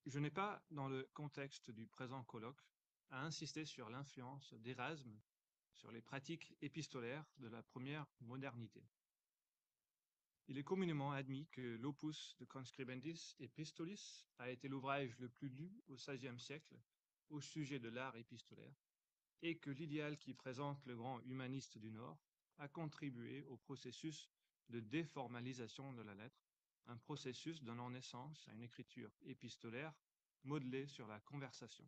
Je n'ai pas, dans le contexte du présent colloque, à insister sur l'influence d'Érasme sur les pratiques épistolaires de la première modernité. Il est communément admis que l'Opus de Conscribendis Epistolis a été l'ouvrage le plus lu au XVIe siècle au sujet de l'art épistolaire, et que l'idéal qui présente le grand humaniste du Nord a contribué au processus de déformalisation de la lettre, un processus donnant naissance à une écriture épistolaire modelée sur la conversation.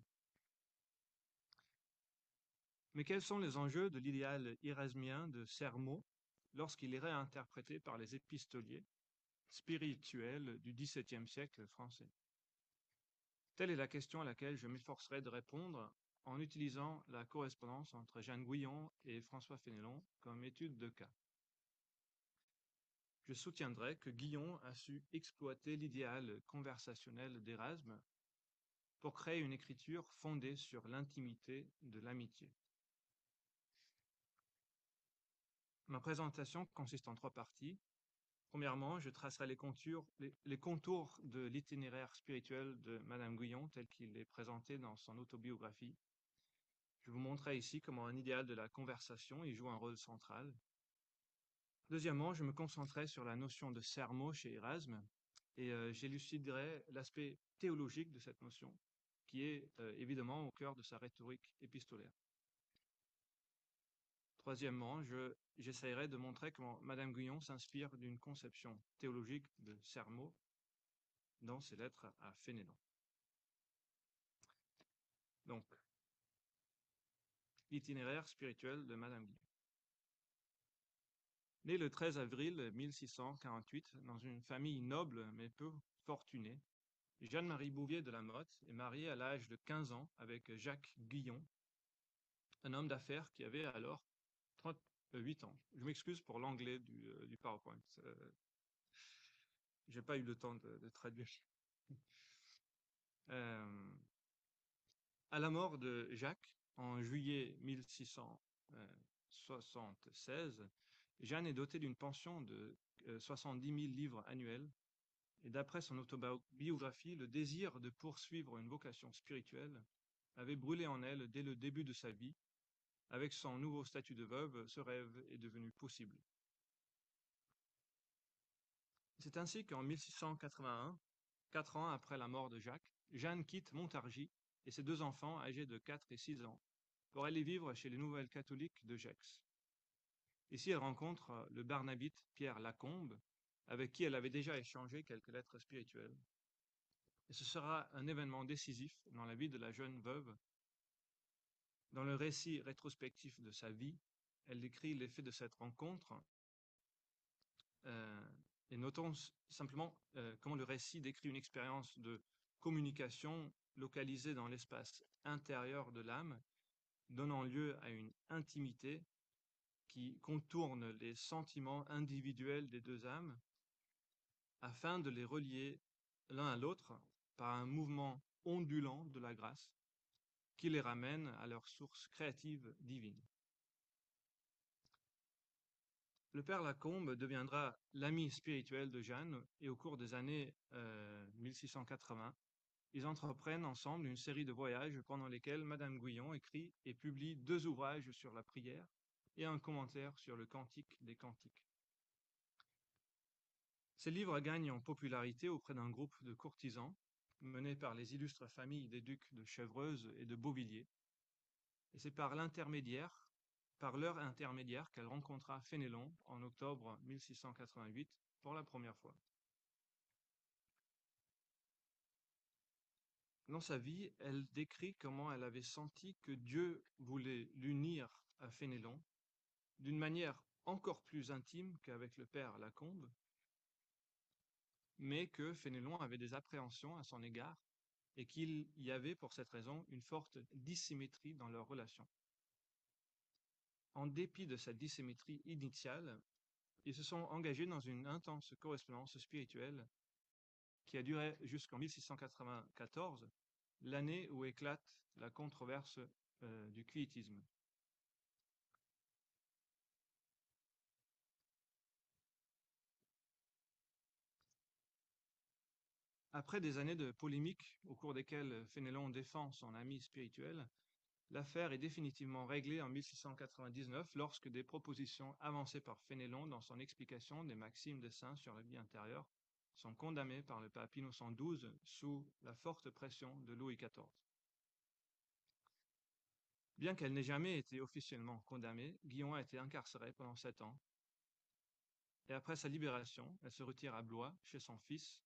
Mais quels sont les enjeux de l'idéal érasmien de Sermo lorsqu'il est réinterprété par les épistoliers spirituels du XVIIe siècle français? Telle est la question à laquelle je m'efforcerai de répondre en utilisant la correspondance entre Jeanne Guyon et François Fénelon comme étude de cas. Je soutiendrai que Guyon a su exploiter l'idéal conversationnel d'Érasme pour créer une écriture fondée sur l'intimité de l'amitié. Ma présentation consiste en 3 parties. Premièrement, je tracerai les contours de l'itinéraire spirituel de Madame Guyon tel qu'il est présenté dans son autobiographie. Je vous montrerai ici comment un idéal de la conversation y joue un rôle central. Deuxièmement, je me concentrerai sur la notion de sermo chez Érasme et j'éluciderai l'aspect théologique de cette notion, qui est évidemment au cœur de sa rhétorique épistolaire. Troisièmement, j'essaierai de montrer comment Madame Guyon s'inspire d'une conception théologique de sermo dans ses lettres à Fénelon. Donc, l'itinéraire spirituel de Madame Guyon. Née le 13 avril 1648 dans une famille noble mais peu fortunée, Jeanne-Marie Bouvier de la Motte est mariée à l'âge de 15 ans avec Jacques Guyon, un homme d'affaires qui avait alors 38 ans. Je m'excuse pour l'anglais du PowerPoint. J'ai pas eu le temps de traduire. Euh, à la mort de Jacques, en juillet 1676, Jeanne est dotée d'une pension de 70 000 livres annuels. Et d'après son autobiographie, le désir de poursuivre une vocation spirituelle avait brûlé en elle dès le début de sa vie. Avec son nouveau statut de veuve, ce rêve est devenu possible. C'est ainsi qu'en 1681, 4 ans après la mort de Jacques, Jeanne quitte Montargis et ses 2 enfants, âgés de 4 et 6 ans, pour aller vivre chez les nouvelles catholiques de Gex. Ici, elle rencontre le barnabite Pierre Lacombe, avec qui elle avait déjà échangé quelques lettres spirituelles. Et ce sera un événement décisif dans la vie de la jeune veuve. Dans le récit rétrospectif de sa vie, elle décrit l'effet de cette rencontre euh, et notons simplement comment le récit décrit une expérience de communication localisée dans l'espace intérieur de l'âme, donnant lieu à une intimité qui contourne les sentiments individuels des 2 âmes afin de les relier l'un à l'autre par un mouvement ondulant de la grâce qui les ramène à leur source créative divine. Le père Lacombe deviendra l'ami spirituel de Jeanne et au cours des années 1680, ils entreprennent ensemble une série de voyages pendant lesquels Madame Guyon écrit et publie 2 ouvrages sur la prière et un commentaire sur le Cantique des Cantiques. Ces livres gagnent en popularité auprès d'un groupe de courtisans menés par les illustres familles des ducs de Chevreuse et de Beauvilliers. Et c'est par leur intermédiaire qu'elle rencontra Fénelon en octobre 1688 pour la première fois. Dans sa vie, elle décrit comment elle avait senti que Dieu voulait l'unir à Fénelon d'une manière encore plus intime qu'avec le père Lacombe, mais que Fénelon avait des appréhensions à son égard et qu'il y avait pour cette raison une forte dissymétrie dans leur relation. En dépit de cette dissymétrie initiale, ils se sont engagés dans une intense correspondance spirituelle qui a duré jusqu'en 1694, l'année où éclate la controverse du quiétisme. Après des années de polémiques au cours desquelles Fénélon défend son ami spirituel, l'affaire est définitivement réglée en 1699 lorsque des propositions avancées par Fénélon dans son explication des maximes des saints sur la vie intérieure sont condamnées par le pape Innocent XII sous la forte pression de Louis XIV. Bien qu'elle n'ait jamais été officiellement condamnée, Guyon a été incarcérée pendant 7 ans. Et après sa libération, elle se retire à Blois, chez son fils,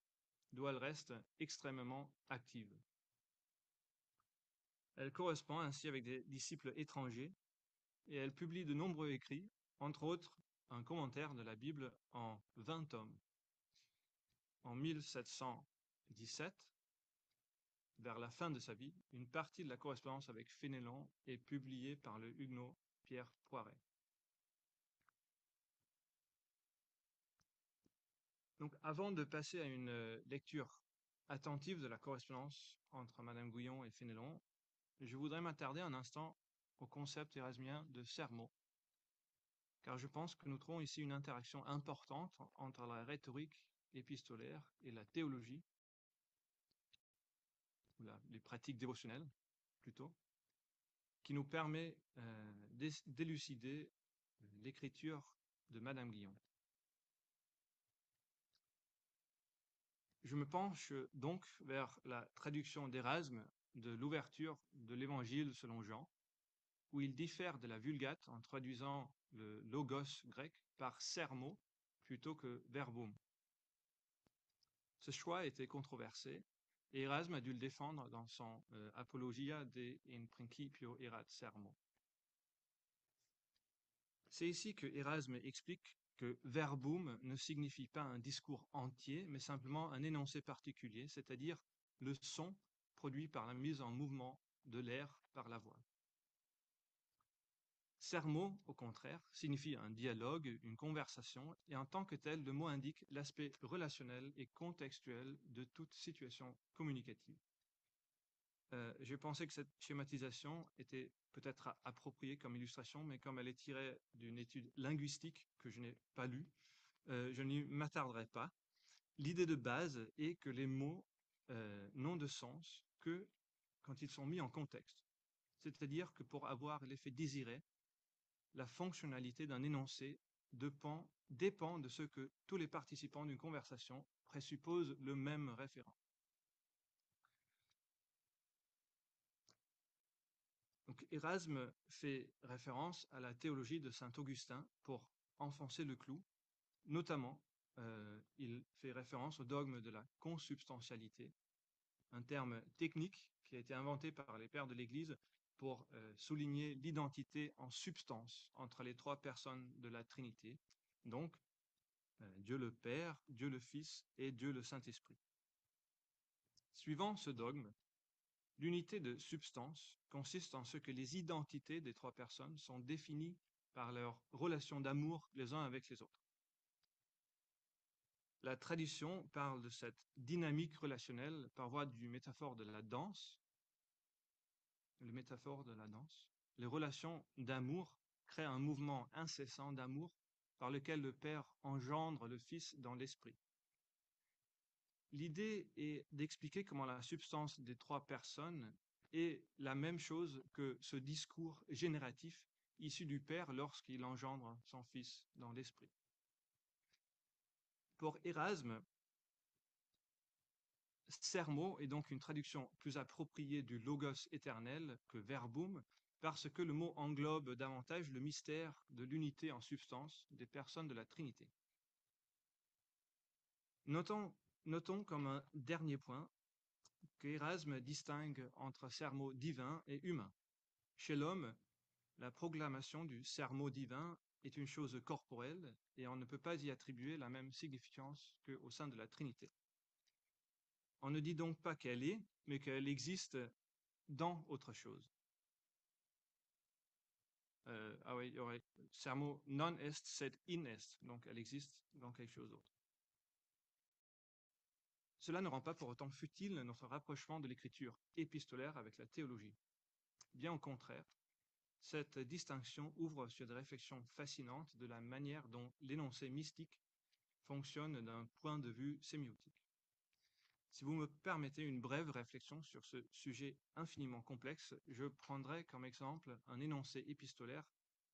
d'où elle reste extrêmement active. Elle correspond ainsi avec des disciples étrangers et elle publie de nombreux écrits, entre autres un commentaire de la Bible en 20 tomes. En 1717, vers la fin de sa vie, une partie de la correspondance avec Fénélon est publiée par le huguenot Pierre Poiret. Donc, avant de passer à une lecture attentive de la correspondance entre Madame Guyon et Fénélon, je voudrais m'attarder un instant au concept érasmien de sermo, car je pense que nous trouvons ici une interaction importante entre la rhétorique épistolaire et la théologie, ou les pratiques dévotionnelles plutôt, qui nous permet d'élucider l'écriture de Madame Guyon. Je me penche donc vers la traduction d'Érasme de l'ouverture de l'Évangile selon Jean, où il diffère de la Vulgate en traduisant le logos grec par sermo plutôt que verbum. Ce choix était controversé et Érasme a dû le défendre dans son Apologia de in principio erat sermo. C'est ici que Érasme explique que verbum ne signifie pas un discours entier, mais simplement un énoncé particulier, c'est-à-dire le son produit par la mise en mouvement de l'air par la voix. Sermo, au contraire, signifie un dialogue, une conversation, et en tant que tel, le mot indique l'aspect relationnel et contextuel de toute situation communicative. J'ai pensé que cette schématisation était peut-être appropriée comme illustration, mais comme elle est tirée d'une étude linguistique que je n'ai pas lue, je n'y m'attarderai pas. L'idée de base est que les mots n'ont de sens que quand ils sont mis en contexte. C'est-à-dire que pour avoir l'effet désiré, la fonctionnalité d'un énoncé dépend de ce que tous les participants d'une conversation présupposent le même référent. Donc Érasme fait référence à la théologie de saint Augustin pour enfoncer le clou. Notamment, il fait référence au dogme de la consubstantialité, un terme technique qui a été inventé par les pères de l'Église pour souligner l'identité en substance entre les trois personnes de la Trinité, donc Dieu le Père, Dieu le Fils et Dieu le Saint-Esprit. Suivant ce dogme, l'unité de substance consiste en ce que les identités des trois personnes sont définies par leur relation d'amour les uns avec les autres. La tradition parle de cette dynamique relationnelle par voie du métaphore de la danse. Le métaphore de la danse. Les relations d'amour créent un mouvement incessant d'amour par lequel le Père engendre le Fils dans l'Esprit. L'idée est d'expliquer comment la substance des trois personnes est la même chose que ce discours génératif issu du Père lorsqu'il engendre son Fils dans l'Esprit. Pour Érasme, sermo est donc une traduction plus appropriée du logos éternel que verbum, parce que le mot englobe davantage le mystère de l'unité en substance des personnes de la Trinité. Notons comme un dernier point qu'Érasme distingue entre sermo divin et humain. Chez l'homme, la proclamation du sermo divin est une chose corporelle et on ne peut pas y attribuer la même significance qu'au sein de la Trinité. On ne dit donc pas qu'elle est, mais qu'elle existe dans autre chose. Oui, il y aurait sermo non est sed in est, donc elle existe dans quelque chose d'autre. Cela ne rend pas pour autant futile notre rapprochement de l'écriture épistolaire avec la théologie. Bien au contraire, cette distinction ouvre sur des réflexions fascinantes de la manière dont l'énoncé mystique fonctionne d'un point de vue sémiotique. Si vous me permettez une brève réflexion sur ce sujet infiniment complexe, je prendrai comme exemple un énoncé épistolaire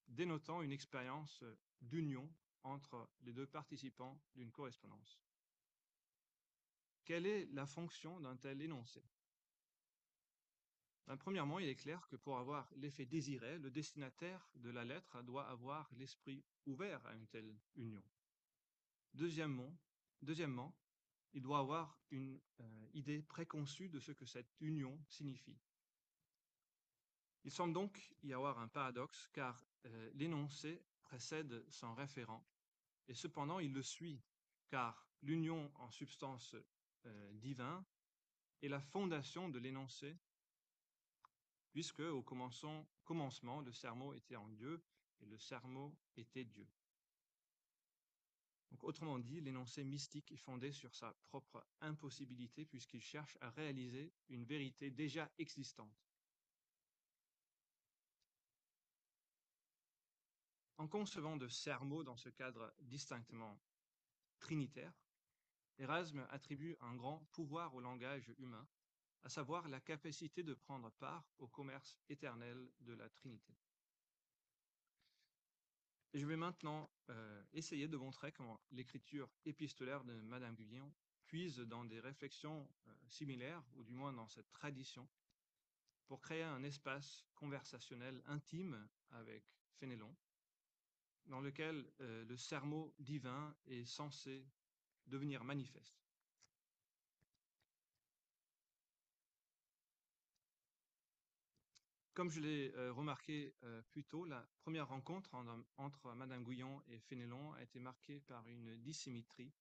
dénotant une expérience d'union entre les deux participants d'une correspondance. Quelle est la fonction d'un tel énoncé? Premièrement, il est clair que pour avoir l'effet désiré, le destinataire de la lettre doit avoir l'esprit ouvert à une telle union. Deuxièmement, deuxièmement, il doit avoir une idée préconçue de ce que cette union signifie. Il semble donc y avoir un paradoxe, car l'énoncé précède son référent, et cependant il le suit, car l'union en substance divin est la fondation de l'énoncé, puisque au commencement, le sermon était en Dieu, et le sermon était Dieu. Donc, autrement dit, l'énoncé mystique est fondé sur sa propre impossibilité, puisqu'il cherche à réaliser une vérité déjà existante. En concevant de sermon dans ce cadre distinctement trinitaire, Erasme attribue un grand pouvoir au langage humain, à savoir la capacité de prendre part au commerce éternel de la Trinité. Et je vais maintenant essayer de montrer comment l'écriture épistolaire de Madame Guyon puise dans des réflexions similaires, ou du moins dans cette tradition, pour créer un espace conversationnel intime avec Fénélon, dans lequel le sermon divin est censé devenir manifeste. Comme je l'ai remarqué plus tôt, la première rencontre entre Madame Guyon et Fénélon a été marquée par une dissymétrie,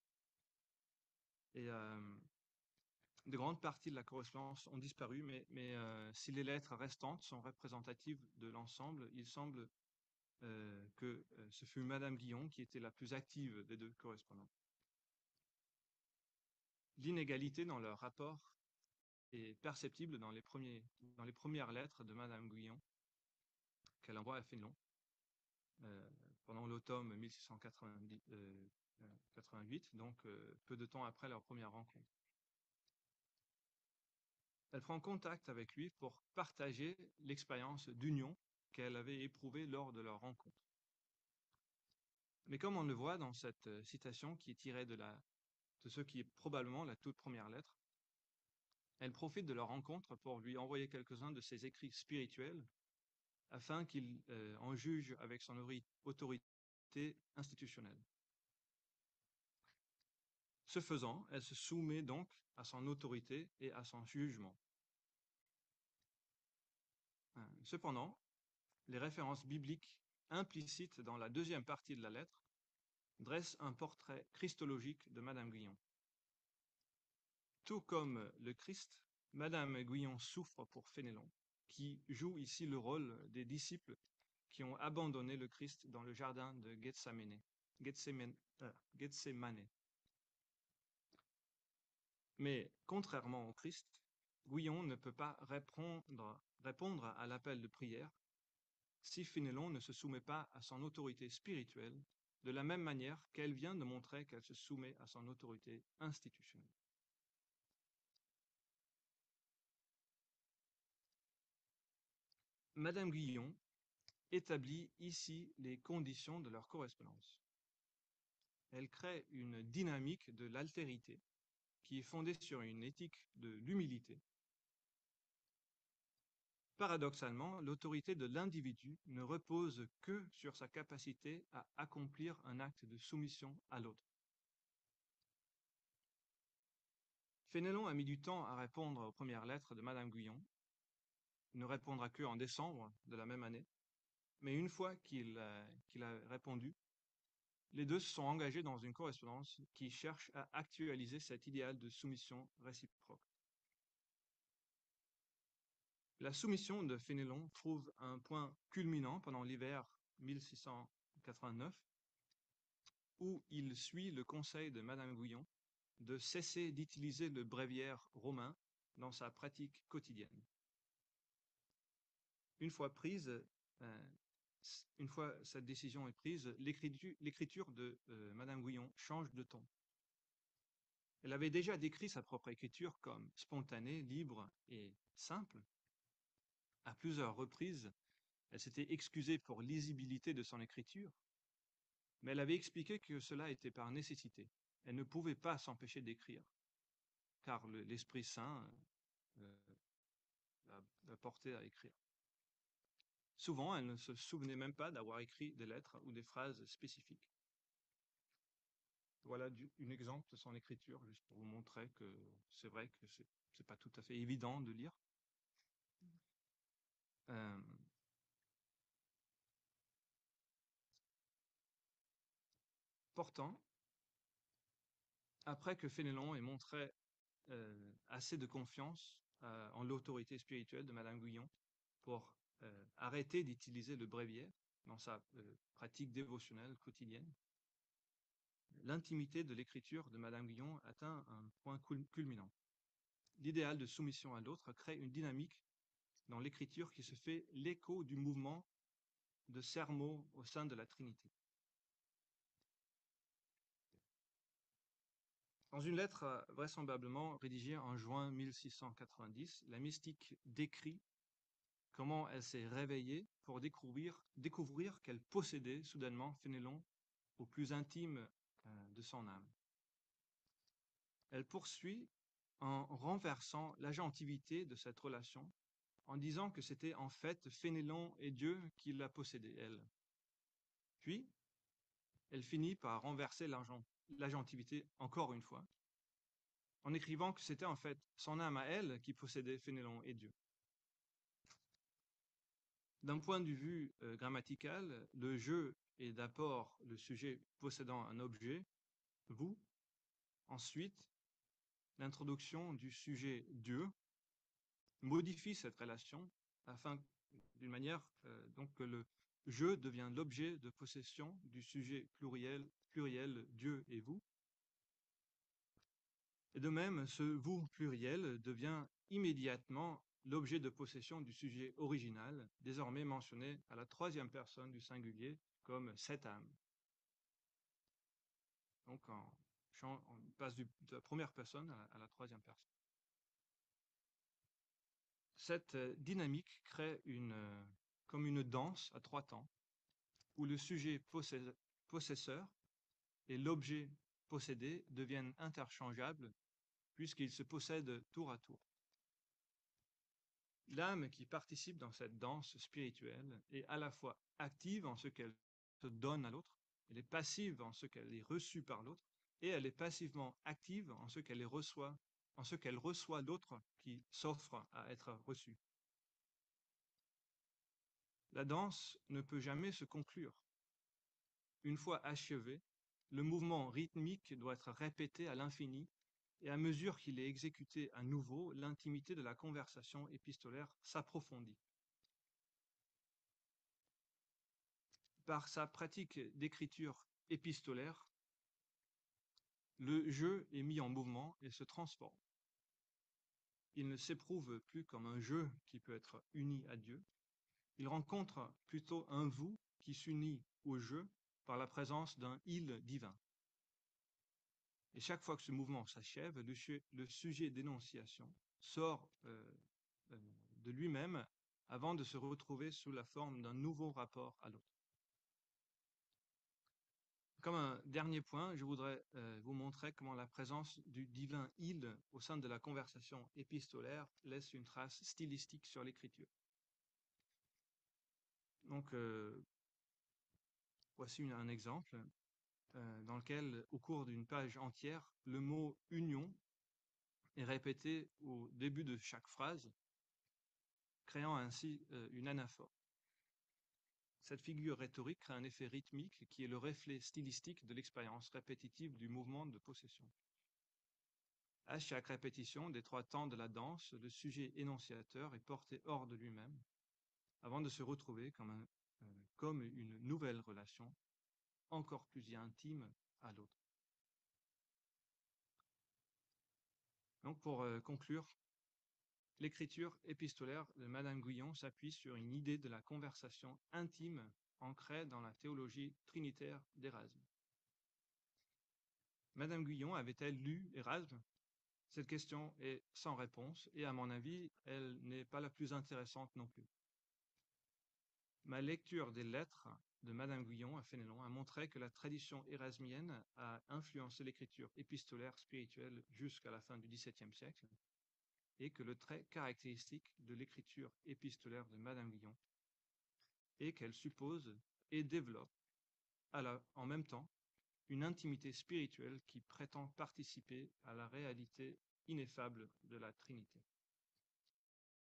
et de grandes parties de la correspondance ont disparu, mais si les lettres restantes sont représentatives de l'ensemble, il semble que ce fut Madame Guyon qui était la plus active des deux correspondants. L'inégalité dans leur rapport est perceptible dans les premières lettres de Madame Guyon qu'elle envoie à Fénelon euh, pendant l'automne 1688, donc peu de temps après leur première rencontre. Elle prend contact avec lui pour partager l'expérience d'union qu'elle avait éprouvée lors de leur rencontre. Mais comme on le voit dans cette citation qui est tirée de ce qui est probablement la toute première lettre, elle profite de leur rencontre pour lui envoyer quelques-uns de ses écrits spirituels afin qu'il en juge avec son autorité institutionnelle. Ce faisant, elle se soumet donc à son autorité et à son jugement. Cependant, les références bibliques implicites dans la deuxième partie de la lettre dressent un portrait christologique de Madame Guyon. Tout comme le Christ, Madame Guyon souffre pour Fénélon, qui joue ici le rôle des disciples qui ont abandonné le Christ dans le jardin de Gethsémane. Mais contrairement au Christ, Guyon ne peut pas répondre à l'appel de prière si Fénélon ne se soumet pas à son autorité spirituelle de la même manière qu'elle vient de montrer qu'elle se soumet à son autorité institutionnelle. Madame Guyon établit ici les conditions de leur correspondance. Elle crée une dynamique de l'altérité qui est fondée sur une éthique de l'humilité. Paradoxalement, l'autorité de l'individu ne repose que sur sa capacité à accomplir un acte de soumission à l'autre. Fénélon a mis du temps à répondre aux premières lettres de Madame Guyon. Il ne répondra que en décembre de la même année. Mais une fois qu'il a répondu, les deux se sont engagés dans une correspondance qui cherche à actualiser cet idéal de soumission réciproque. La soumission de Fénélon trouve un point culminant pendant l'hiver 1689, où il suit le conseil de Madame Guyon de cesser d'utiliser le bréviaire romain dans sa pratique quotidienne. Une fois cette décision est prise, l'écriture de Madame Guyon change de ton. Elle avait déjà décrit sa propre écriture comme spontanée, libre et simple. À plusieurs reprises, elle s'était excusée pour l'illisibilité de son écriture, mais elle avait expliqué que cela était par nécessité. Elle ne pouvait pas s'empêcher d'écrire, car l'Esprit Saint euh, l'a portée à écrire. Souvent, elle ne se souvenait même pas d'avoir écrit des lettres ou des phrases spécifiques. Voilà un exemple de son écriture, juste pour vous montrer que c'est vrai que c'est pas tout à fait évident de lire. Euh, Pourtant, après que Fénélon ait montré assez de confiance en l'autorité spirituelle de Madame Guyon pour arrêter d'utiliser le bréviaire dans sa pratique dévotionnelle quotidienne, l'intimité de l'écriture de Madame Guyon atteint un point culminant. L'idéal de soumission à l'autre crée une dynamique dans l'écriture qui se fait l'écho du mouvement de sermons au sein de la Trinité. Dans une lettre vraisemblablement rédigée en juin 1690, la mystique décrit comment elle s'est réveillée pour découvrir qu'elle possédait soudainement Fénélon au plus intime de son âme. Elle poursuit en renversant l'agentivité de cette relation, en disant que c'était en fait Fénélon et Dieu qui la possédaient, elle. Puis, elle finit par renverser l'agentivité encore une fois, en écrivant que c'était en fait son âme à elle qui possédait Fénélon et Dieu. D'un point de vue grammatical, le je est d'abord le sujet possédant un objet, vous. Ensuite, l'introduction du sujet Dieu modifie cette relation afin, d'une manière, donc que le je devient l'objet de possession du sujet pluriel Dieu et vous. Et de même, ce vous pluriel devient immédiatement l'objet de possession du sujet original, désormais mentionné à la troisième personne du singulier comme cette âme. Donc on passe de la première personne à la troisième personne. Cette dynamique crée comme une danse à trois temps, où le sujet possesseur et l'objet possédé deviennent interchangeables puisqu'ils se possèdent tour à tour. L'âme qui participe dans cette danse spirituelle est à la fois active en ce qu'elle se donne à l'autre, elle est passive en ce qu'elle est reçue par l'autre, et elle est passivement active en ce qu'elle reçoit l'autre qui s'offre à être reçu. La danse ne peut jamais se conclure. Une fois achevé, le mouvement rythmique doit être répété à l'infini, et à mesure qu'il est exécuté à nouveau, l'intimité de la conversation épistolaire s'approfondit. Par sa pratique d'écriture épistolaire, le jeu est mis en mouvement et se transforme. Il ne s'éprouve plus comme un jeu qui peut être uni à Dieu. Il rencontre plutôt un vous qui s'unit au jeu par la présence d'un il divin. Et chaque fois que ce mouvement s'achève, le sujet d'énonciation sort de lui-même avant de se retrouver sous la forme d'un nouveau rapport à l'autre. Comme un dernier point, je voudrais vous montrer comment la présence du divin il au sein de la conversation épistolaire laisse une trace stylistique sur l'écriture. Donc, voici un exemple dans lequel, au cours d'une page entière, le mot union est répété au début de chaque phrase, créant ainsi une anaphore. Cette figure rhétorique crée un effet rythmique qui est le reflet stylistique de l'expérience répétitive du mouvement de possession. À chaque répétition des trois temps de la danse, le sujet énonciateur est porté hors de lui-même, avant de se retrouver comme une nouvelle relation, encore plus intime à l'autre. Donc pour conclure, l'écriture épistolaire de Madame Guyon s'appuie sur une idée de la conversation intime ancrée dans la théologie trinitaire d'Érasme. Madame Guyon avait-elle lu Erasme? Cette question est sans réponse et à mon avis, elle n'est pas la plus intéressante non plus. Ma lecture des lettres de Madame Guyon à Fénelon a montré que la tradition érasmienne a influencé l'écriture épistolaire spirituelle jusqu'à la fin du XVIIe siècle et que le trait caractéristique de l'écriture épistolaire de Madame Guyon est qu'elle suppose et développe en même temps une intimité spirituelle qui prétend participer à la réalité ineffable de la Trinité.